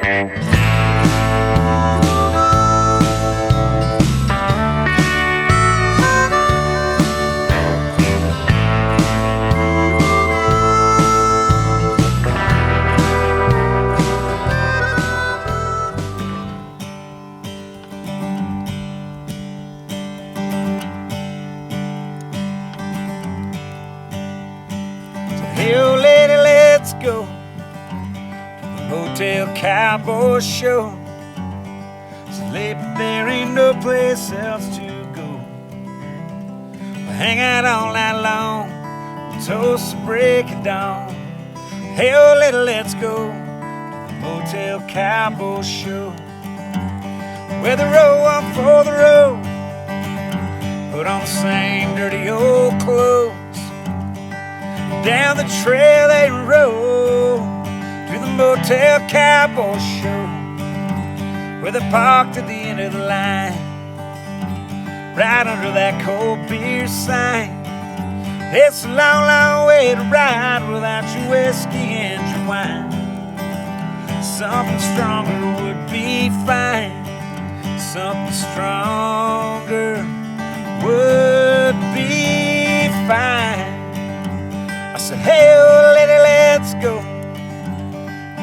Hey, old lady, let's go to the Motel Cowboy Show. So late, but there ain't no place else to go. We'll hang out all night long, we'll toast the break of dawn. Hey, old lady, let's go to the Motel Cowboy Show. Where they roll up for the road, put on the same dirty old clothes. Down the trail they roll to the Motel Cowboy Show, where they parked at the end of the line, right under that cold beer sign. It's a long, long way to ride without your whiskey and your wine. Something stronger would be fine. Something stronger would be fine. I said, hey, old lady, let's go to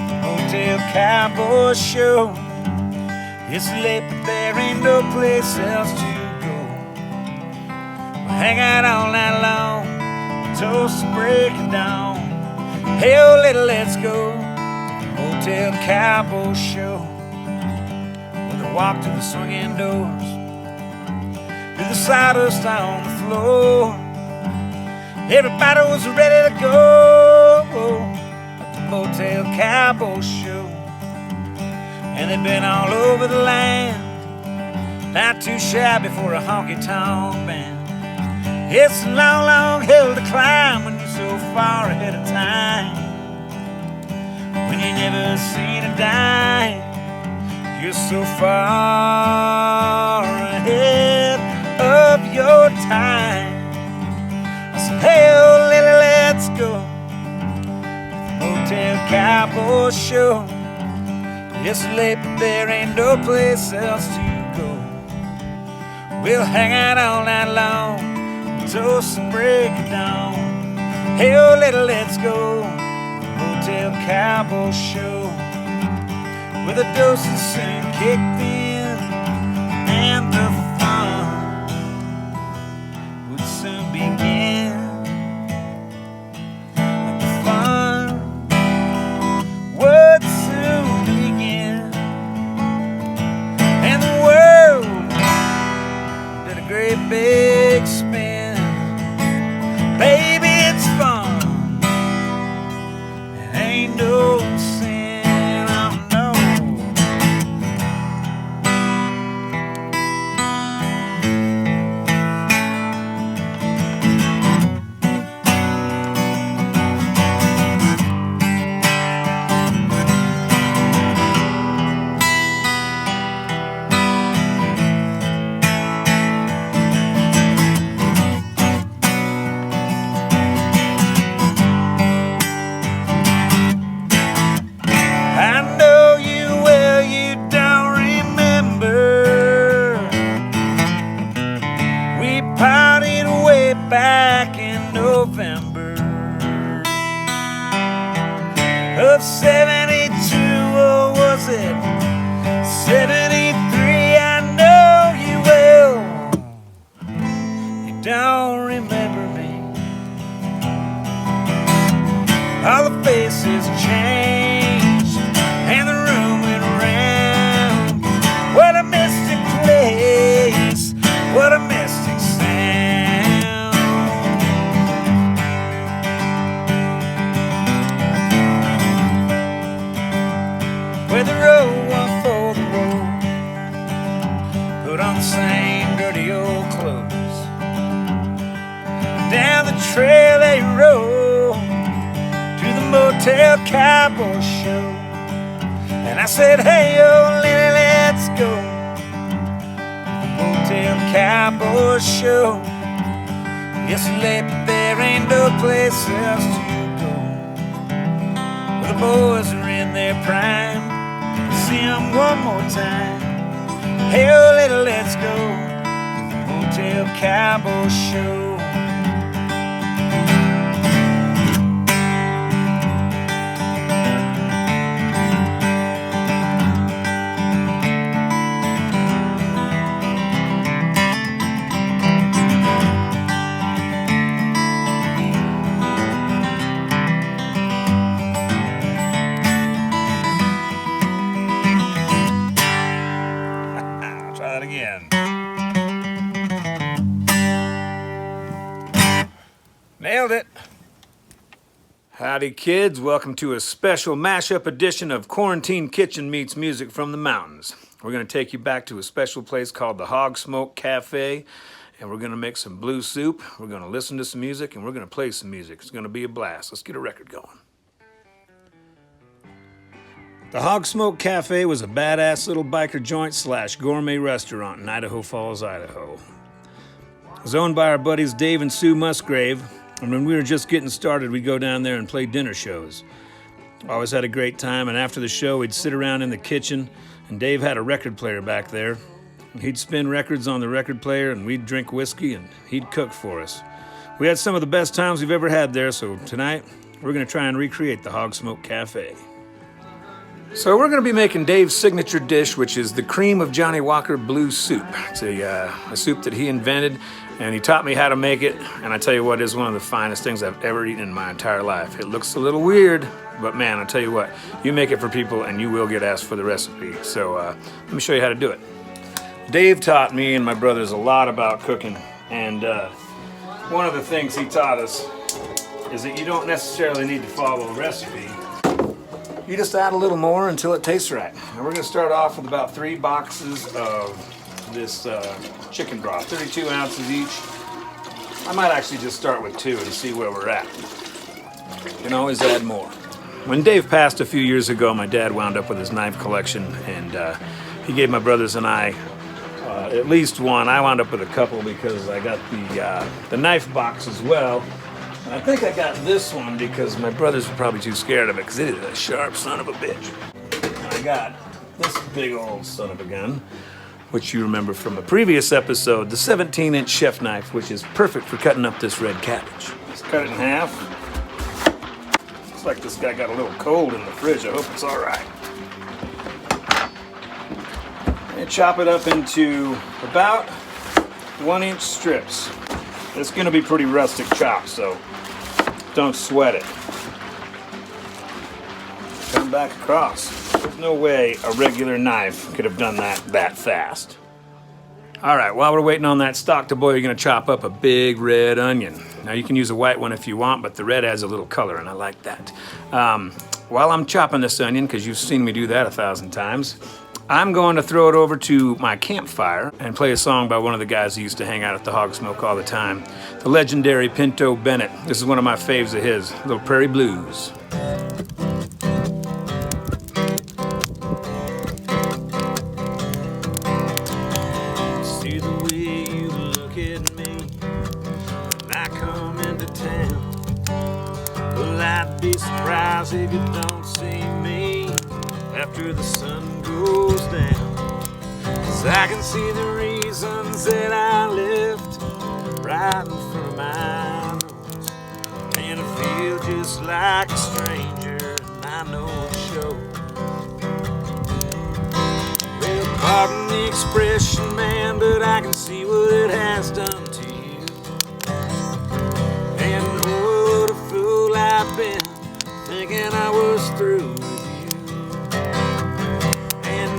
the Motel Cowboy Show. It's late, but there ain't no place else to go. We'll hang out all night long, toast the break of dawn. Hey, old lady, let's go to the Motel Cowboy Show. Where they walk through the swinging doors, through the sawdust on the floor. Everybody was ready to go at the Motel Cowboy Show. And they've been all over the land, not too shabby for a honky-tonk band. It's a long, long hill to climb when you're so far ahead of time. When you never seen a dime, you're so far ahead of your time. Hey, old lady, let's go to the Motel Cowboy Show. It's late, but there ain't no place else to go. We'll hang out all night long, toast the break of dawn. Hey, old lady, let's go to the Motel Cowboy Show, where the doses soon kicked in and the fun would soon begin. Big spin, baby, it's fun. It ain't no sin, I know. Back in November of 72, or was it 73? I know you will. You don't remember me. All the faces changed and the room went round. What a mystic place, what a mystic sound. Where the road one for the road, put on the same dirty old clothes. Down the trail they rode to the Motel Cowboy Show. And I said, hey, old lady, let's go to the Motel Cowboy Show. It's late, but there ain't no place else to go. Well, the boys are in their prime, see him one more time. Hey, oh, little, let's go to the Motel Cowboy Show. Again. Nailed it. Howdy kids, welcome to a special mashup edition of Quarantine Kitchen Meets Music from the Mountains. We're going to take you back to a special place called the Hawg Smoke Cafe, and we're going to make some blue soup, we're going to listen to some music, and we're going to play some music. It's going to be a blast. Let's get a record going. The Hawg Smoke Cafe was a badass little biker joint / gourmet restaurant in Idaho Falls, Idaho. It was owned by our buddies Dave and Sue Musgrave, and when we were just getting started, we'd go down there and play dinner shows. Always had a great time, and after the show, we'd sit around in the kitchen, and Dave had a record player back there. He'd spin records on the record player, and we'd drink whiskey, and he'd cook for us. We had some of the best times we've ever had there, so tonight, we're going to try and recreate the Hawg Smoke Cafe. So we're going to be making Dave's signature dish, which is the cream of Johnny Walker blue soup. It's a soup that he invented, and he taught me how to make it, and I tell you what, it is one of the finest things I've ever eaten in my entire life. It looks a little weird, but man, I tell you what, you make it for people and you will get asked for the recipe. So let me show you how to do it. Dave taught me and my brothers a lot about cooking, and one of the things he taught us is that you don't necessarily need to follow a recipe. You just add a little more until it tastes right. And we're gonna start off with about 3 boxes of this chicken broth, 32 ounces each. I might actually just start with 2 and see where we're at. You can always add more. When Dave passed a few years ago, my dad wound up with his knife collection, and he gave my brothers and I at least one. I wound up with a couple because I got the knife box as well. And I think I got this one because my brothers were probably too scared of it because it is a sharp son of a bitch. And I got this big old son of a gun, which you remember from a previous episode, the 17-inch chef knife, which is perfect for cutting up this red cabbage. Let's cut it in half. Looks like this guy got a little cold in the fridge. I hope it's all right. And chop it up into about 1-inch strips. It's gonna be pretty rustic chop, so don't sweat it. Come back across. There's no way a regular knife could have done that fast. All right, while we're waiting on that stock to boil, you're gonna chop up a big red onion. Now you can use a white one if you want, but the red adds a little color, and I like that. While I'm chopping this onion, because you've seen me do that 1,000 times, I'm going to throw it over to my campfire and play a song by one of the guys who used to hang out at the Hawg Smoke all the time, the legendary Pinto Bennett. This is one of my faves of his, Little Prairie Blues. See the way you look at me when I come into town. Well, I'd be surprised if you don't see me after the sun goes down. 'Cause I can see the reasons that I left right in front of my nose. And I feel just like a stranger, and I know it shows. Well, pardon the expression, man, but I can see what it has done to you. And oh, what a fool I've been, thinking I was through.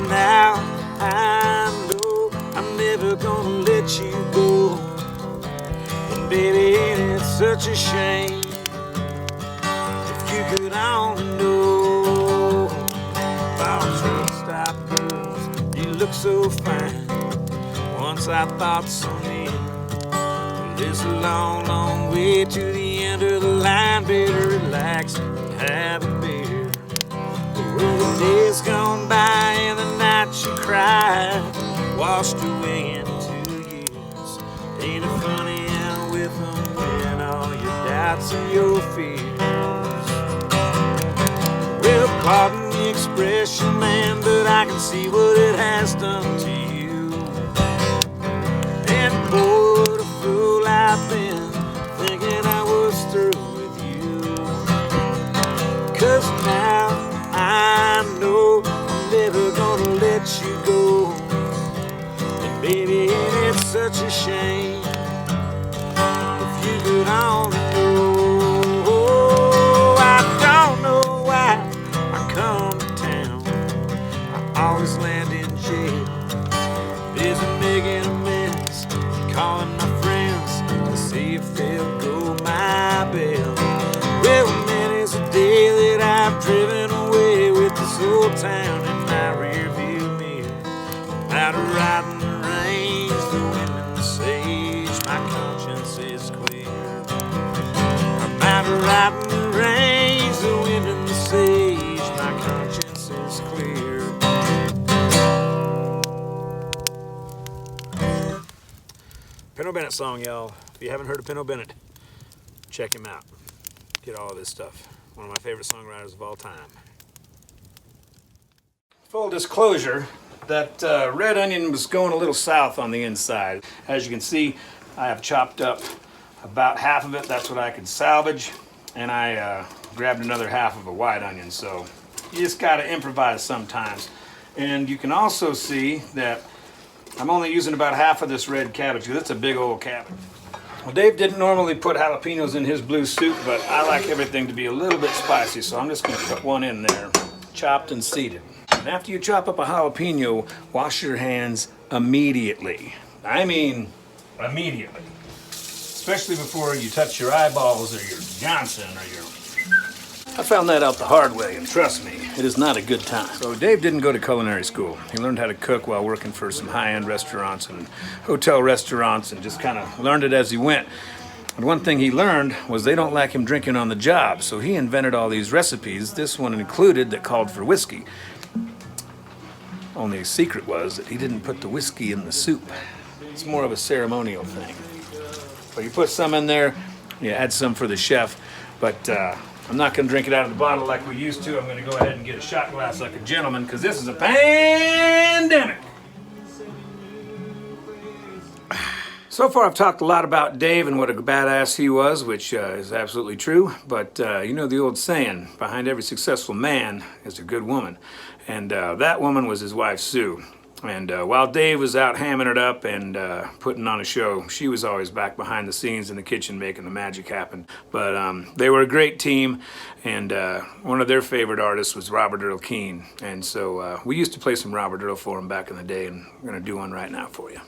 Now I know I'm never gonna let you go. And baby, ain't it such a shame? If you could only know. Oh, truck stop girls, you look so fine. Once I thought so near. There's a long, long way to the end of the line. Better relax and have a beer. The days gone by and the nights you cried washed away into years. Ain't it funny how with them when all your doubts and your fears. Well, pardon the expression, man, but I can see what it has done to you. And boy, what a fool I've been, thinking I was through with you. 'Cause now I know I'm never gonna let you go. And baby, ain't it such a shame if you could only know. I don't know why I come to town, I always land in jail. Busy making a mess, calling my friends to see if they'll go my bail. Well, many's a day that I've driven away with this old town in my rearview mirror. I'm out of riding the range, the wind and the sage, my conscience is clear. I'm out of riding the range, the wind and the sage, my conscience is clear. Pinto Bennett song, y'all. If you haven't heard of Pinto Bennett, check him out. Get all of this stuff. One of my favorite songwriters of all time. Full disclosure, that red onion was going a little south on the inside. As you can see, I have chopped up about half of it. That's what I could salvage. And I grabbed another half of a white onion. So you just gotta improvise sometimes. And you can also see that I'm only using about half of this red cabbage because it's a big old cabbage. Well, Dave didn't normally put jalapenos in his blue soup, but I like everything to be a little bit spicy, so I'm just gonna put one in there, chopped and seeded. And after you chop up a jalapeno, wash your hands immediately. I mean, immediately. Especially before you touch your eyeballs or your Johnson or your... I found that out the hard way, and trust me, it is not a good time. So Dave didn't go to culinary school. He learned how to cook while working for some high-end restaurants and hotel restaurants and just kind of learned it as he went. And one thing he learned was they don't like him drinking on the job, so he invented all these recipes, this one included, that called for whiskey. Only secret was that he didn't put the whiskey in the soup. It's more of a ceremonial thing. So you put some in there, you add some for the chef, but I'm not gonna drink it out of the bottle like we used to. I'm gonna go ahead and get a shot glass like a gentleman, because this is a pandemic. So far I've talked a lot about Dave and what a badass he was, which is absolutely true, but you know the old saying, behind every successful man is a good woman. And that woman was his wife, Sue. And while Dave was out hamming it up and putting on a show, she was always back behind the scenes in the kitchen making the magic happen. But they were a great team, and one of their favorite artists was Robert Earl Keen. And so we used to play some Robert Earl for him back in the day, and we're gonna do one right now for you.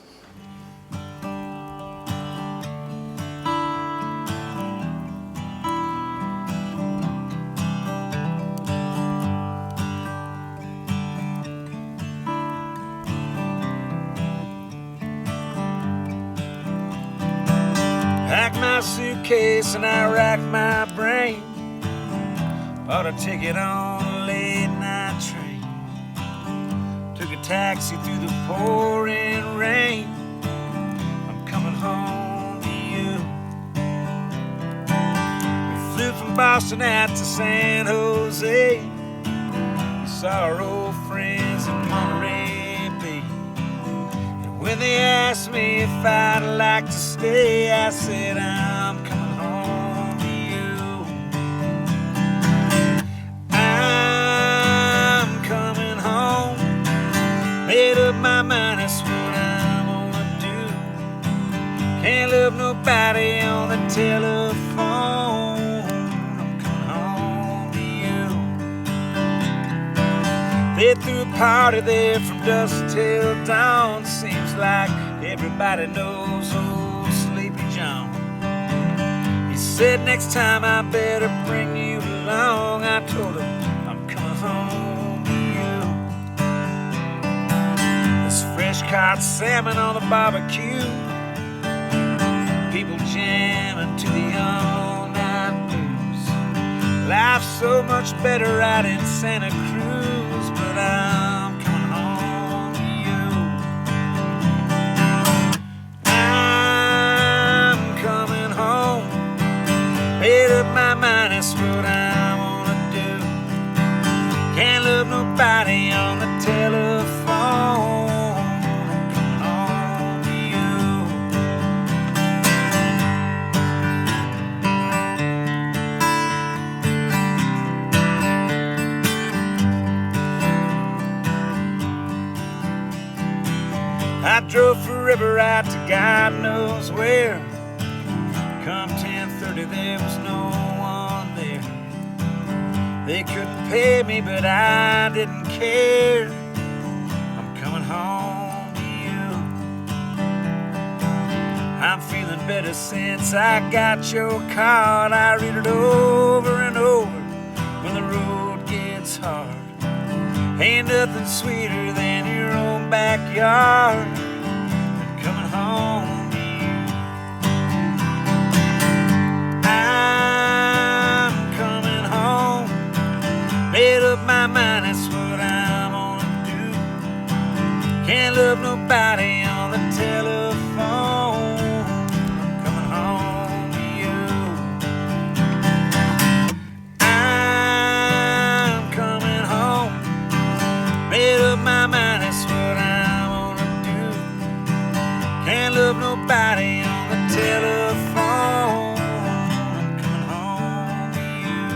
Packed my suitcase and I racked my brain. Bought a ticket on a late night train. Took a taxi through the pouring rain. I'm coming home to you. We flew from Boston out to San Jose. We saw our old friends in Monterey Bay. When they asked me if I'd like to stay, I said I'm coming home to you. I'm coming home. Made up my mind, that's what I'm gonna do. Can't love nobody on the telephone. I'm coming home to you. They threw a party there from dusk till dawn. Seems like everybody knows old Sleepy John. He said next time I better bring you along. I told him I'm coming home to you. There's fresh caught salmon on the barbecue. People jamming to the all-night blues. Life's so much better out in Santa Cruz, but I'm coming home to you. I'm coming home. Made up my mind, that's what I wanna do. Can't love nobody I drove forever out to God knows where. Come 10:30, there was no one there. They couldn't pay me, but I didn't care. I'm coming home to you. I'm feeling better since I got your card. I read it over and over when the road gets hard. Ain't nothing sweeter than your own backyard. I'm coming home to you. I'm coming home. Made up my mind, that's what I'm gonna do. Can't love nobody on the telephone. I'm coming home to you. I'm coming home. Made up my mind, that's what I'm gonna do. Can't love nobody on the telephone. I'm coming home to you.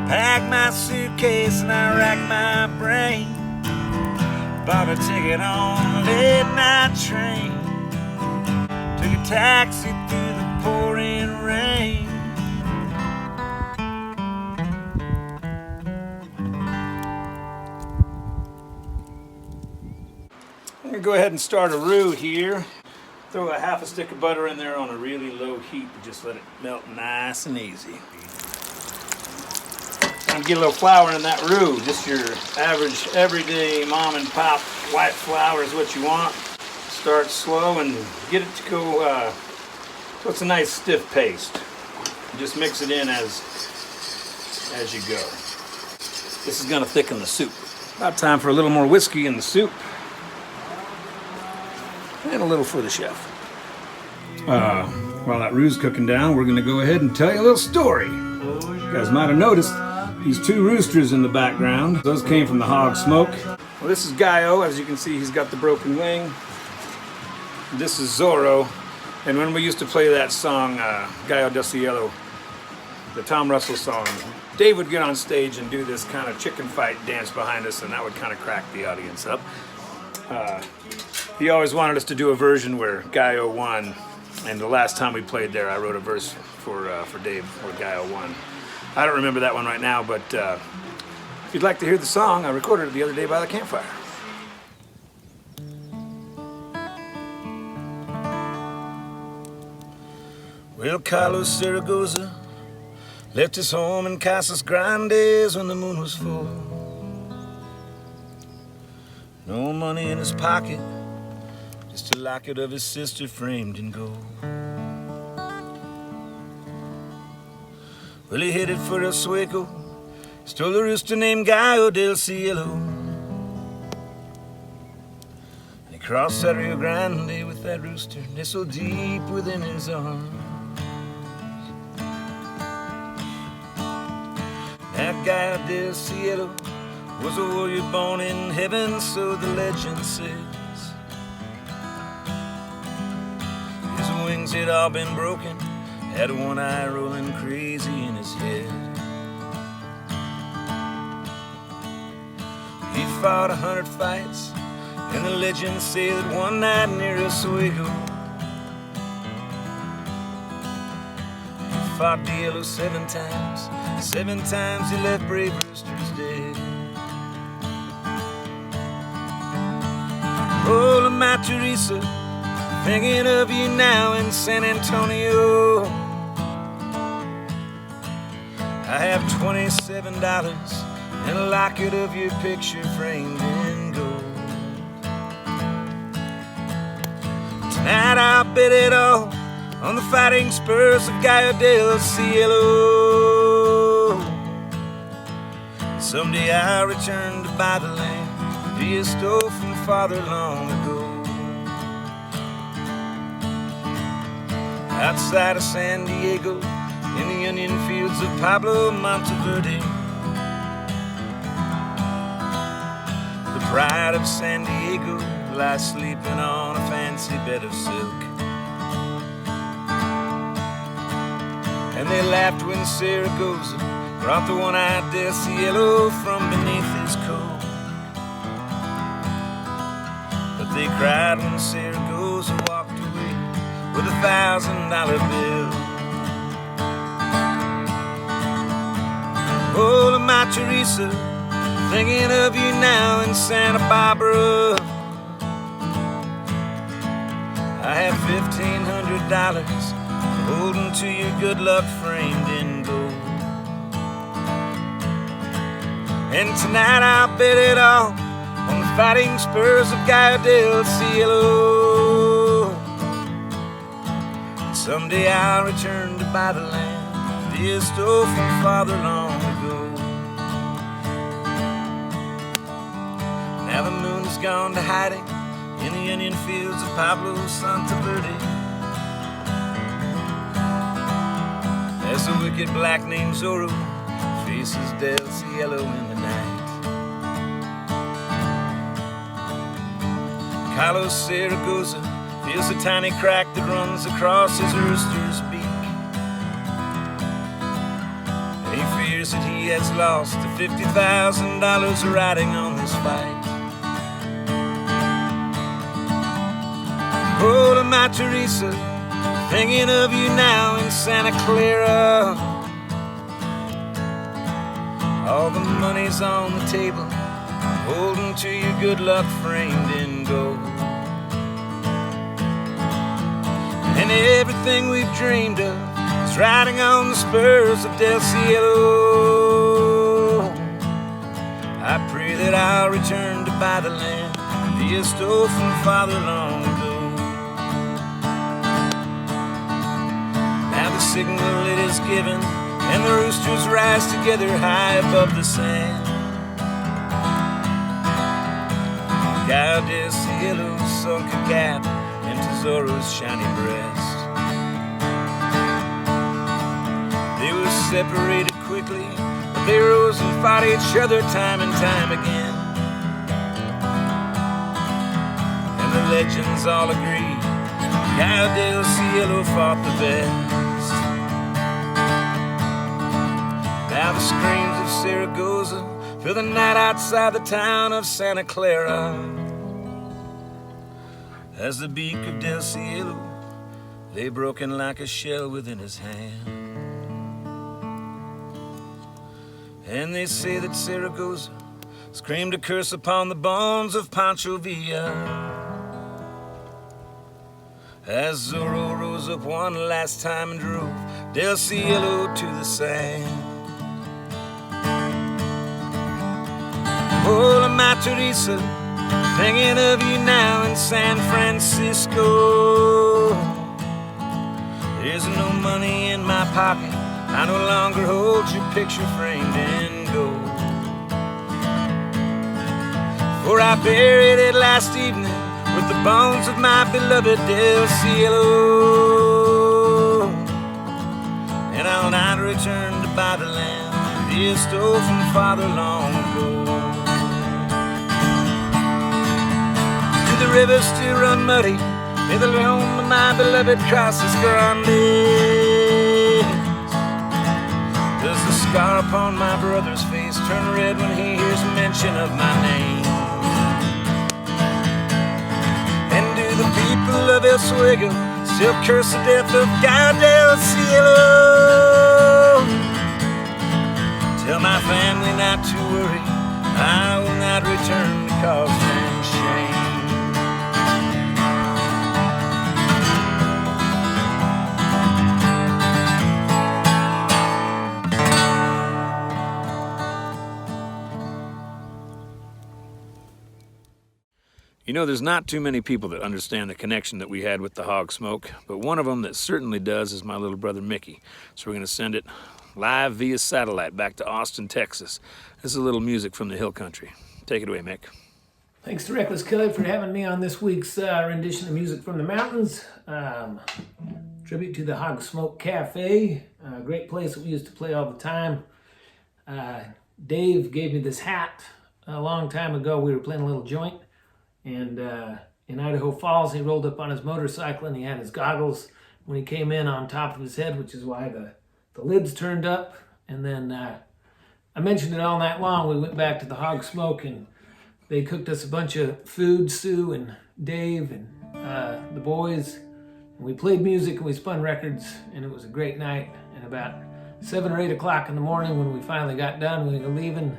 Pack my suitcase and I rack my brain. Bought a ticket on a late night train. Took a taxi through the pouring rain. I'm gonna go ahead and start a roux here. Throw a half a stick of butter in there on a really low heat and just let it melt nice and easy. Trying to get a little flour in that roux. Just your average, everyday mom and pop white flour is what you want. Start slow and get it to go, so it's a nice stiff paste. Just mix it in as you go. This is gonna thicken the soup. About time for a little more whiskey in the soup. And a little for the chef. While that roux is cooking down, we're gonna go ahead and tell you a little story. You guys might have noticed these two roosters in the background. Those came from the Hawg Smoke. Well, this is Gayo. As you can see, he's got the broken wing. This is Zorro. And when we used to play that song, Gayo del Cielo, the Tom Russell song, Dave would get on stage and do this kind of chicken fight dance behind us, and that would kind of crack the audience up. He always wanted us to do a version where Gayo won, and the last time we played there, I wrote a verse for Dave where Gayo won. I don't remember that one right now, but if you'd like to hear the song, I recorded it the other day by the campfire. Well, Carlos Zaragoza left his home in Casas Grandes when the moon was full. No money in his pocket, just a locket of his sister framed in gold. Well, he headed for El Sueco, stole a rooster named Gayo del Cielo. And he crossed that Rio Grande with that rooster nestled deep within his arms. That Gayo del Cielo was a warrior born in heaven, so the legend says. His wings had all been broken, had one eye rolling crazy in his head. He fought 100 fights, and the legend said that one night near Oswego, he fought Dielo 7 times. 7 times he left brave roosters dead. Oh, my Teresa, thinking of you now in San Antonio. I have $27 and a locket of your picture framed in gold. Tonight I'll bet it all on the fighting spurs of Gayo del Cielo. Someday I'll return to buy the land he stole from father long ago. Outside of San Diego, in the onion fields of Pablo Monteverde, the pride of San Diego lies sleeping on a fancy bed of silk. And they laughed when Zaragoza brought the one-eyed del Cielo from beneath his coat. They cried when Saragossa walked away with $1,000 bill. Oh, my Teresa, thinking of you now in Santa Barbara. I have $1,500 holding to your good luck framed in gold. And tonight I'll bet it all on the fighting spurs of Gayo del Cielo. And someday I'll return to buy the land dear stole from father long ago. Now the moon has gone to hiding in the onion fields of Pablo Verde, as the wicked black named Zorro faces Del Cielo in the night. Carlos Saragossa feels the tiny crack that runs across his rooster's beak. And he fears that he has lost the $50,000 riding on this fight. Oh, my Teresa, thinking of you now in Santa Clara. All the money's on the table, holding to your good luck framed in gold. And everything we've dreamed of is riding on the spurs of Del Cielo. I pray that I'll return to buy the land that you stole from father long ago. Now the signal it is given, and the roosters rise together high above the sand. Gayo del Cielo sunk a gap into Zorro's shiny breast. They were separated quickly, but they rose and fought each other time and time again. And the legends all agree Gayo del Cielo fought the best. Now the screams of Saragossa fill the night outside the town of Santa Clara, as the beak of Del Cielo lay broken like a shell within his hand. And they say that Saragossa screamed a curse upon the bones of Pancho Villa, as Zorro rose up one last time and drove Del Cielo to the sand. Oh, my Teresa, thinking of you now in San Francisco. There's no money in my pocket, I no longer hold your picture framed in gold. For I buried it last evening with the bones of my beloved Del Cielo. And I'll not return to buy the land that you stole from father long ago. The rivers still run muddy near the home of my beloved Casas Grandes. Does the scar upon my brother's face turn red when he hears mention of my name? And do the people of El Suego still curse the death of Gayo del Cielo? Tell my family not to worry, I will not return to cause them shame. You know, there's not too many people that understand the connection that we had with the Hawg Smoke, but one of them that certainly does is my little brother Mickey. So we're going to send it live via satellite back to Austin, Texas. This is a little music from the hill country. Take it away, Mick. Thanks to Reckless Kelly for having me on this week's rendition of Music from the Mountains. Tribute to the Hawg Smoke Cafe, a great place that we used to play all the time. Dave gave me this hat a long time ago. We were playing a little joint. And in Idaho Falls, he rolled up on his motorcycle and he had his goggles when he came in on top of his head, which is why the lid's turned up. And then I mentioned it all night long. We went back to the Hawg Smoke and they cooked us a bunch of food, stew, and Dave and the boys. And we played music and we spun records, and it was a great night. And about 7 or 8 o'clock in the morning, when we finally got done, we were leaving.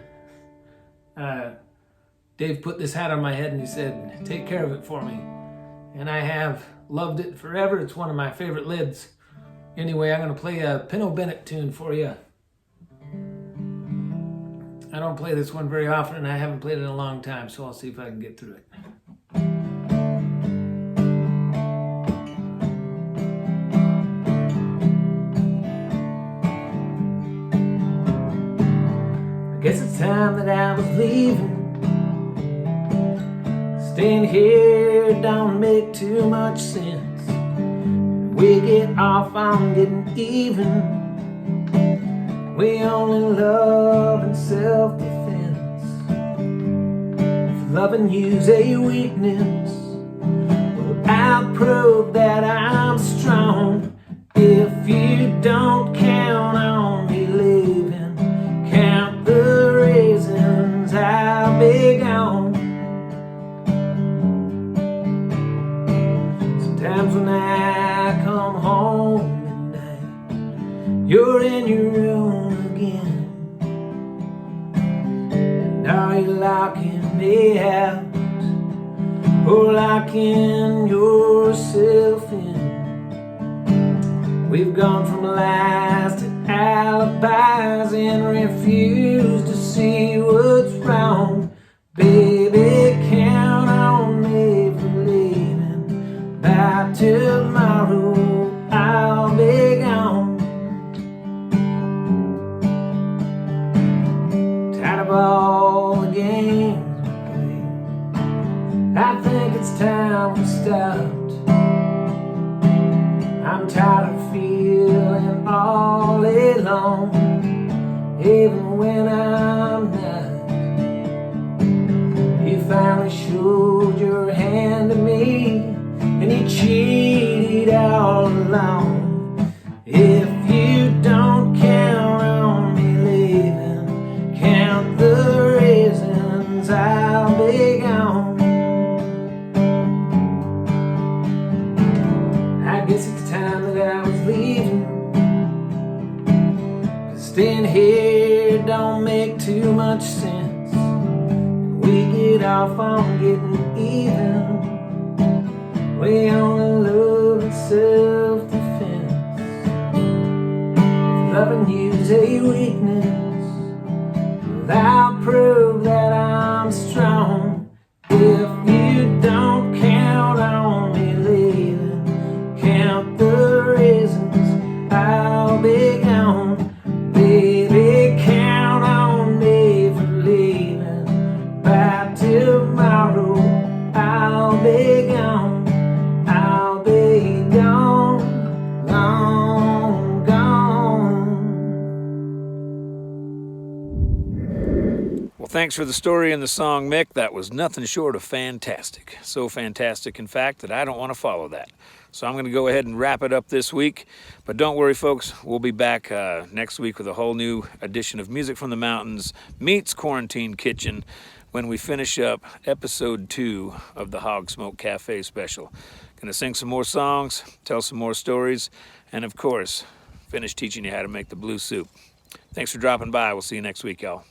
Dave put this hat on my head and he said, "Take care of it for me." And I have loved it forever. It's one of my favorite lids. Anyway, I'm going to play a Pinto Bennett tune for you. I don't play this one very often, and I haven't played it in a long time, so I'll see if I can get through it. I guess it's time that I was leaving. Staying here don't make too much sense. We get off on getting even. We only love in self-defense. If loving you's a weakness, well, I'll prove that I'm strong. If you don't count on me leaving, count the reasons I'll be gone. Sometimes when I come home at night, you're in your room again. And are you locking me out, or locking yourself in? We've gone from lies to alibis and refuse to see what's wrong. Baby, count on me for leaving. By tomorrow I'll be gone. Tired of all the games we play, I think it's time we stopped. I'm tired of feeling all alone, even when I'm not. You finally showed your hand to me, and you cheated all along. If you don't count on me leaving, count the reasons I'll be gone. I guess it's time that I was leaving, 'cause staying here don't make too much sense. We get off on getting even. We only love in self-defense. If loving you's a weakness, well, I'll prove that I'm strong. If you don't count on me leaving, count the reasons I'll be gone. Baby, count on me for leaving. By tomorrow I'll be gone. I'll be gone, long gone. Well, thanks for the story and the song, Mick. That was nothing short of fantastic. So fantastic, in fact, that I don't want to follow that. So I'm going to go ahead and wrap it up this week. But don't worry, folks. We'll be back next week with a whole new edition of Music from the Mountains meets Quarantine Kitchen when we finish up episode 2 of the Hawg Smoke Cafe special. Going to sing some more songs, tell some more stories, and of course, finish teaching you how to make the blue soup. Thanks for dropping by. We'll see you next week, y'all.